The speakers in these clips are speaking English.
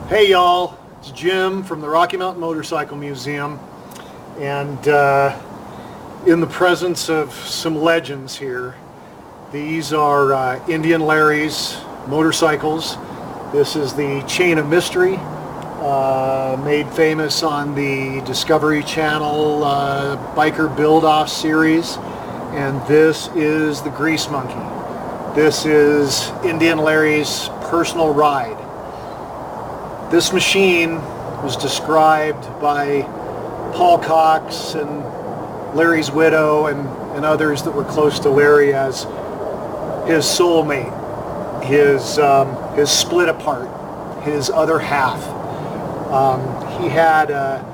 Hey y'all, it's Jim from the Rocky Mountain Motorcycle Museum, and in the presence of some legends here. These are Indian Larry's motorcycles. This is the Chain of Mystery, made famous on the Discovery Channel Biker Build-Off series, and this is the Grease Monkey. This is Indian Larry's personal ride. This machine was described by Paul Cox and Larry's widow and others that were close to Larry as his soulmate, his split apart, his other half. He had a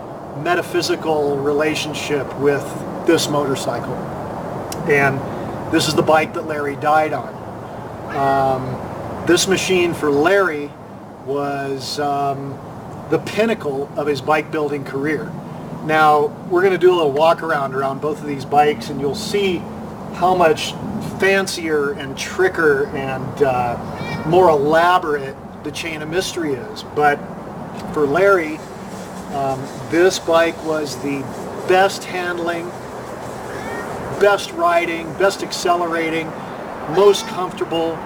metaphysical relationship with this motorcycle, and this is the bike that Larry died on. This machine for Larry was the pinnacle of his bike building career. Now we're going to do a little walk around both of these bikes, and you'll see how much fancier and tricker and more elaborate the Chain of Mystery is. But for Larry, this bike was the best handling, best riding, best accelerating, most comfortable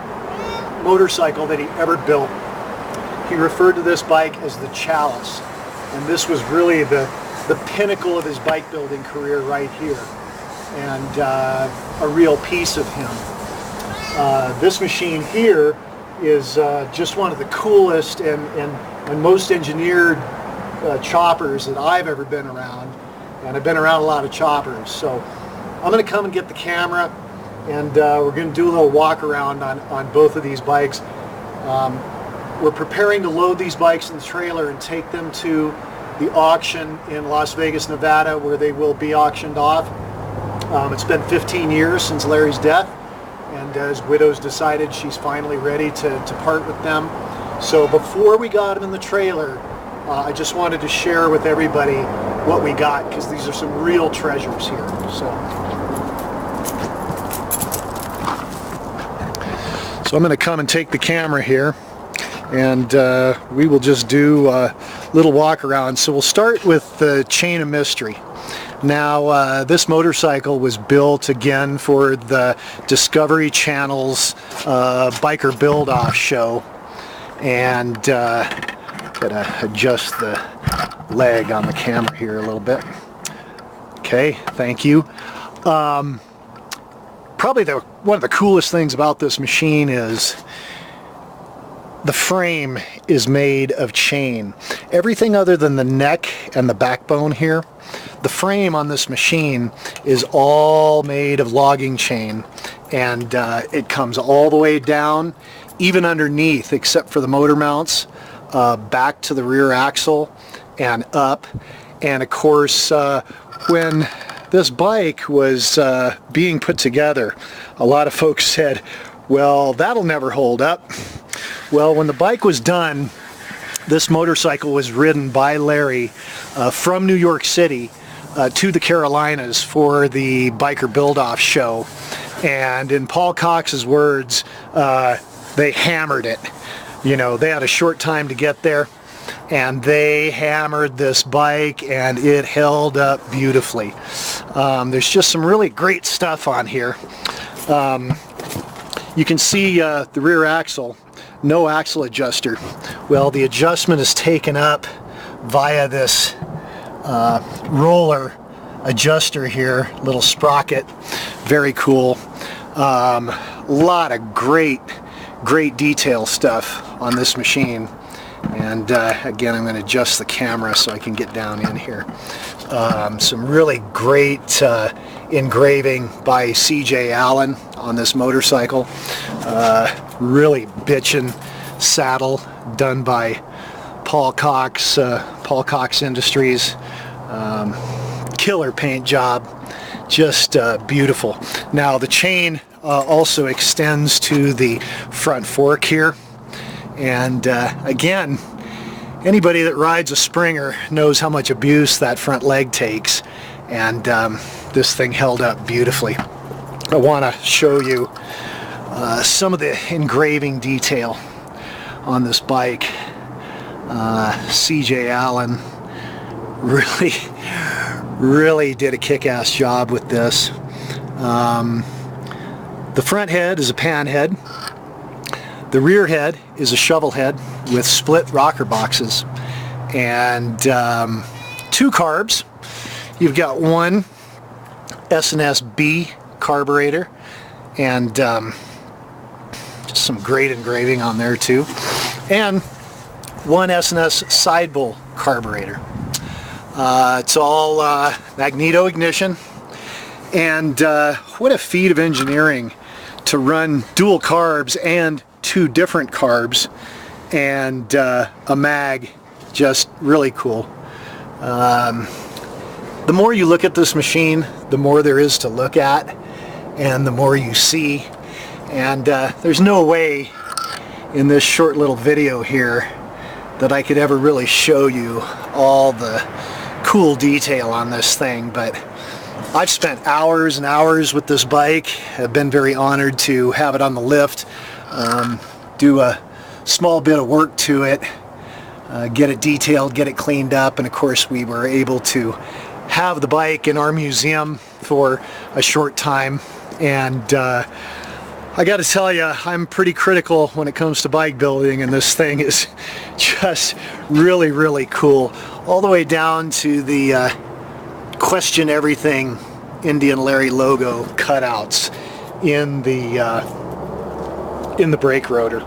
motorcycle that he ever built. He referred to this bike as the Chalice, and this was really the pinnacle of his bike building career right here, and a real piece of him. This machine here is just one of the coolest and most engineered choppers that I've ever been around, and I've been around a lot of choppers. So I'm going to come and get the camera, and we're going to do a little walk around on both of these bikes. We're preparing to load these bikes in the trailer and take them to the auction in Las Vegas, Nevada, where they will be auctioned off. It's been 15 years since Larry's death, and his widow's decided she's finally ready to part with them. So before we got them in the trailer, I just wanted to share with everybody what we got, because these are some real treasures here. So I'm going to come and take the camera here, and we will just do a little walk around. So we'll start with the Chain of Mystery. Now this motorcycle was built again for the Discovery Channel's Biker Build-Off show, and gotta adjust the leg on the camera here a little bit. Okay, thank you. Probably one of the coolest things about this machine is the frame is made of chain. Everything other than the neck and the backbone here, the frame on this machine is all made of logging chain, and it comes all the way down, even underneath, except for the motor mounts, back to the rear axle and up. And of course, when this bike was being put together, a lot of folks said, well, that'll never hold up. Well, when the bike was done, this motorcycle was ridden by Larry from New York City to the Carolinas for the Biker Build-Off show. And in Paul Cox's words, they hammered it. You know, they had a short time to get there, and they hammered this bike, and it held up beautifully. There's just some really great stuff on here. You can see the rear axle, no axle adjuster. Well, the adjustment is taken up via this roller adjuster here, little sprocket. Very cool. Lot of great detail stuff on this machine. And again, I'm going to adjust the camera so I can get down in here. Some really great engraving by C.J. Allen on this motorcycle. Really bitchin' saddle done by Paul Cox Industries. Killer paint job, just beautiful. Now the chain also extends to the front fork here, and again, anybody that rides a Springer knows how much abuse that front leg takes, and this thing held up beautifully. I want to show you some of the engraving detail on this bike. CJ Allen really did a kick-ass job with this. The front head is a pan head. The rear head is a shovel head with split rocker boxes and 2 carbs. You've got one S&S B carburetor and just some great engraving on there too, and one S&S side bowl carburetor. It's all magneto ignition, and what a feat of engineering to run dual carbs and 2 different carbs and a mag. Just really cool. The more you look at this machine, the more there is to look at and the more you see, and there's no way in this short little video here that I could ever really show you all the cool detail on this thing, but I've spent hours and hours with this bike. I've been very honored to have it on the lift, do a small bit of work to it, get it detailed, get it cleaned up, and of course we were able to have the bike in our museum for a short time. And I got to tell you, I'm pretty critical when it comes to bike building, and this thing is just really cool, all the way down to the question everything Indian Larry logo cutouts in the brake rotor.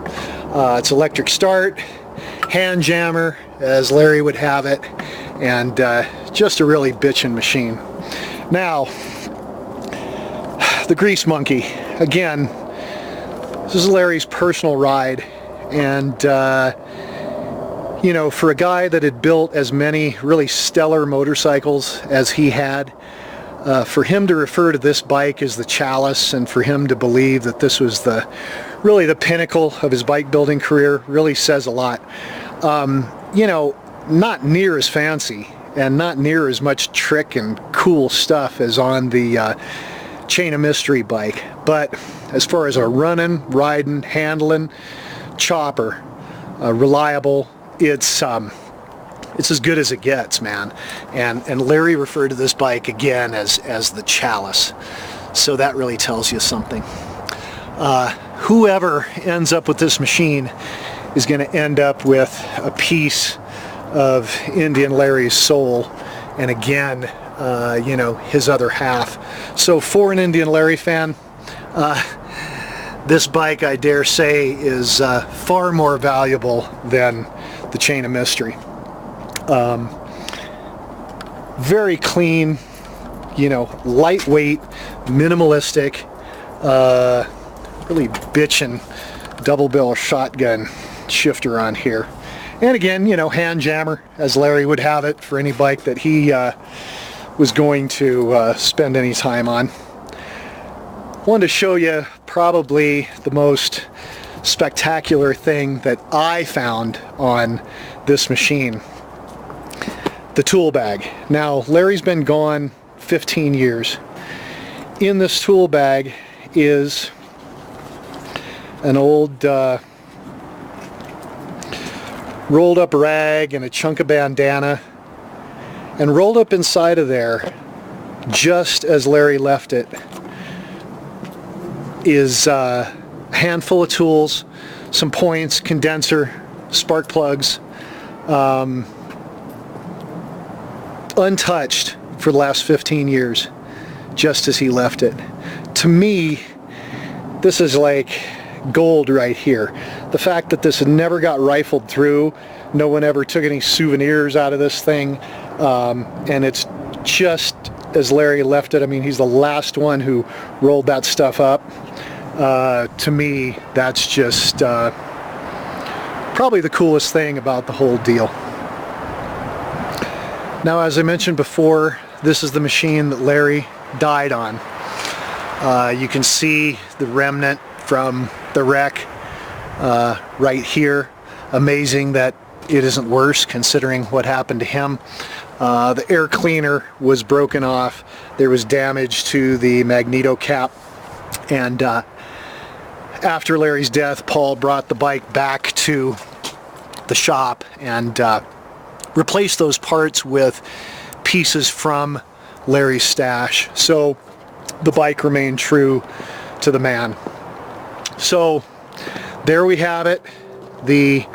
It's electric start, hand jammer as Larry would have it, and just a really bitchin' machine. Now, the Grease Monkey. Again, this is Larry's personal ride, and you know, for a guy that had built as many really stellar motorcycles as he had, for him to refer to this bike as the Chalice, and for him to believe that this was really the pinnacle of his bike building career, really says a lot. You know, not near as fancy and not near as much trick and cool stuff as on the Chain of Mystery bike, but as far as a running, riding, handling chopper, reliable, it's as good as it gets, man. And Larry referred to this bike again as the Chalice, so that really tells you something. Whoever ends up with this machine is going to end up with a piece of Indian Larry's soul, and again, you know, his other half. So for an Indian Larry fan, this bike, I dare say, is far more valuable than the Chain of Mystery. Very clean, you know, lightweight, minimalistic, really bitchin' double barrel shotgun shifter on here. And again, you know, hand jammer as Larry would have it for any bike that he was going to spend any time on. Wanted to show you probably the most spectacular thing that I found on this machine. The tool bag. Now, Larry's been gone 15 years. In this tool bag is an old rolled up rag and a chunk of bandana, and rolled up inside of there, just as Larry left it, is a handful of tools, some points, condenser, spark plugs, untouched for the last 15 years, just as he left it. To me, this is like gold right here. The fact that this never got rifled through, no one ever took any souvenirs out of this thing, and it's just as Larry left it. I mean, he's the last one who rolled that stuff up. To me, that's just probably the coolest thing about the whole deal. Now, as I mentioned before, this is the machine that Larry died on. You can see the remnant from the wreck right here. Amazing that it isn't worse considering what happened to him. The air cleaner was broken off. There was damage to the magneto cap, and after Larry's death, Paul brought the bike back to the shop and replace those parts with pieces from Larry's stash. So the bike remained true to the man. So there we have it, the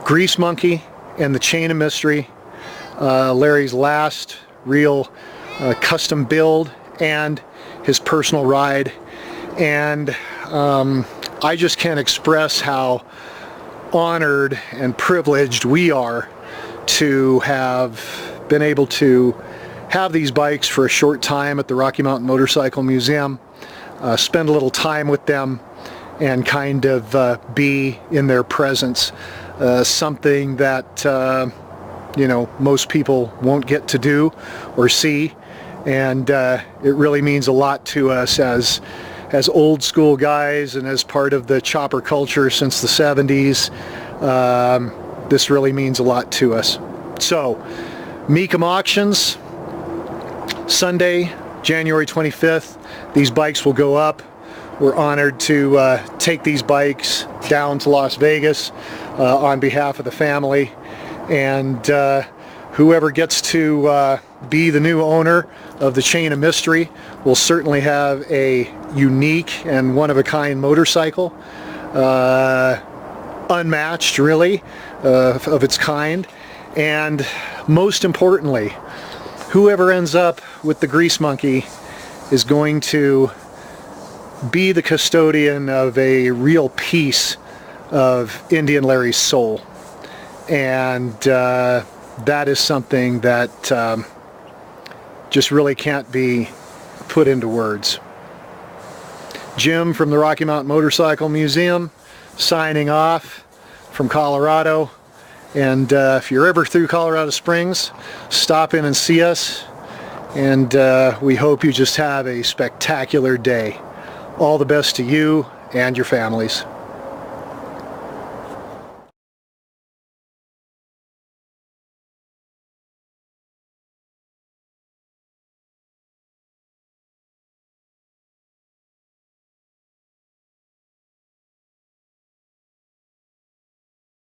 Grease Monkey and the Chain of Mystery, Larry's last real custom build and his personal ride. And I just can't express how honored and privileged we are to have been able to have these bikes for a short time at the Rocky Mountain Motorcycle Museum, spend a little time with them and kind of be in their presence. Something that you know, most people won't get to do or see, and it really means a lot to us as old school guys and as part of the chopper culture since the 70s. This really means a lot to us. So Mecum Auctions, Sunday, January 25th. These bikes will go up. We're honored to take these bikes down to Las Vegas on behalf of the family, and whoever gets to be the new owner of the Chain of Mystery will certainly have a unique and one-of-a-kind motorcycle, unmatched really, of its kind. And most importantly, whoever ends up with the Grease Monkey is going to be the custodian of a real piece of Indian Larry's soul. And that is something that just really can't be put into words. Jim from the Rocky Mountain Motorcycle Museum signing off from Colorado. And if you're ever through Colorado Springs, stop in and see us, and we hope you just have a spectacular day. All the best to you and your families.